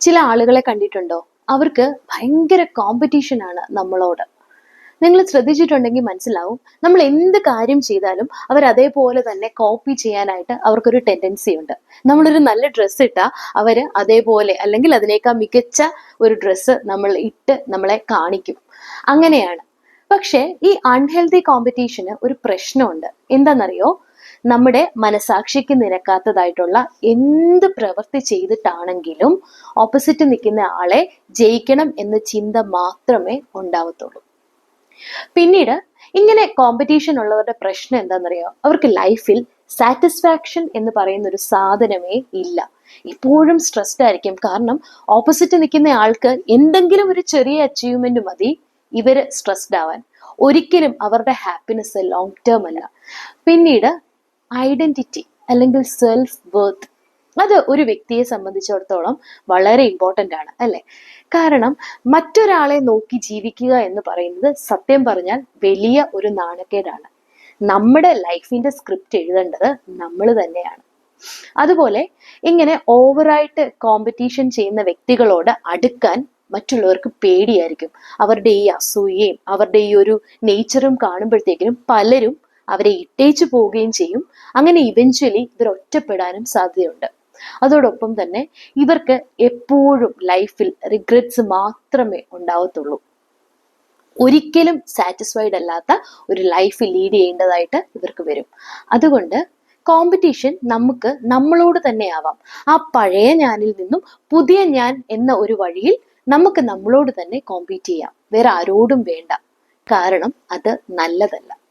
ചില ആളുകളെ കണ്ടിട്ടുണ്ടോ? അവർക്ക് ഭയങ്കര കോമ്പറ്റീഷൻ ആണ് നമ്മളോട്. നിങ്ങൾ ശ്രദ്ധിച്ചിട്ടുണ്ടെങ്കിൽ മനസ്സിലാവും, നമ്മൾ എന്ത് കാര്യം ചെയ്താലും അവർ അതേപോലെ തന്നെ കോപ്പി ചെയ്യാനായിട്ട് അവർക്കൊരു ടെൻഡൻസി ഉണ്ട്. നമ്മളൊരു നല്ല ഡ്രസ്സ് ഇട്ടാൽ അവര് അതേപോലെ അല്ലെങ്കിൽ അതിനേക്കാൾ മികച്ച ഒരു ഡ്രസ്സ് നമ്മൾ ഇട്ട് നമ്മളെ കാണിക്കും. അങ്ങനെയാണ്. പക്ഷെ ഈ അൺഹെൽത്തി കോമ്പറ്റീഷന് ഒരു പ്രശ്നമുണ്ട്. എന്താണെന്നറിയോ? നമ്മുടെ മനസാക്ഷിക്ക് നിരക്കാത്തതായിട്ടുള്ള എന്ത് പ്രവൃത്തി ചെയ്തിട്ടാണെങ്കിലും ഓപ്പോസിറ്റ് നിൽക്കുന്ന ആളെ ജയിക്കണം എന്ന ചിന്ത മാത്രമേ ഉണ്ടാവത്തുള്ളൂ. പിന്നീട് ഇങ്ങനെ കോമ്പറ്റീഷൻ ഉള്ളവരുടെ പ്രശ്നം എന്താണെന്നറിയോ? അവർക്ക് ലൈഫിൽ സാറ്റിസ്ഫാക്ഷൻ എന്ന് പറയുന്ന ഒരു സാധനമേ ഇല്ല. എപ്പോഴും സ്ട്രെസ്ഡ് ആയിരിക്കും. കാരണം ഓപ്പോസിറ്റ് നിൽക്കുന്ന ആൾക്ക് എന്തെങ്കിലും ഒരു ചെറിയ അച്ചീവ്മെന്റ് മതി ഇവര് സ്ട്രെസ്ഡ് ആവാൻ. ഒരിക്കലും അവരുടെ ഹാപ്പിനെസ് ലോങ് ടേം അല്ല. പിന്നീട് ഐഡന്റിറ്റി അല്ലെങ്കിൽ സെൽഫ് വർത്ത്, അത് ഒരു വ്യക്തിയെ സംബന്ധിച്ചിടത്തോളം വളരെ ഇമ്പോർട്ടൻ്റ് ആണ്, അല്ലെ? കാരണം മറ്റൊരാളെ നോക്കി ജീവിക്കുക എന്ന് പറയുന്നത് സത്യം പറഞ്ഞാൽ വലിയ ഒരു നാണക്കേടാണ്. നമ്മുടെ ലൈഫിന്റെ സ്ക്രിപ്റ്റ് എഴുതേണ്ടത് നമ്മൾ തന്നെയാണ്. അതുപോലെ ഇങ്ങനെ ഓവറായിട്ട് കോമ്പറ്റീഷൻ ചെയ്യുന്ന വ്യക്തികളോട് അടുക്കാൻ മറ്റുള്ളവർക്ക് പേടിയായിരിക്കും. അവരുടെ ഈ അസൂയയും അവരുടെ ഈ ഒരു നേച്ചറും കാണുമ്പോഴത്തേക്കിനും പലരും അവരെ ഇട്ടേച്ചു പോവുകയും ചെയ്യും. അങ്ങനെ ഇവഞ്ച്വലി ഇവർ ഒറ്റപ്പെടാനും സാധ്യതയുണ്ട്. അതോടൊപ്പം തന്നെ ഇവർക്ക് എപ്പോഴും ലൈഫിൽ റിഗ്രറ്റ്സ് മാത്രമേ ഉണ്ടാവത്തുള്ളൂ. ഒരിക്കലും സാറ്റിസ്ഫൈഡ് അല്ലാത്ത ഒരു ലൈഫ് ലീഡ് ചെയ്യേണ്ടതായിട്ട് ഇവർക്ക് വരും. അതുകൊണ്ട് കോമ്പറ്റീഷൻ നമുക്ക് നമ്മളോട് തന്നെ ആവാം. ആ പഴയ ഞാനിൽ നിന്നും പുതിയ ഞാൻ എന്ന ഒരു വഴിയിൽ നമുക്ക് നമ്മളോട് തന്നെ കോമ്പീറ്റ് ചെയ്യാം. വേറെ ആരോടും വേണ്ട. കാരണം അത് നല്ലതല്ല.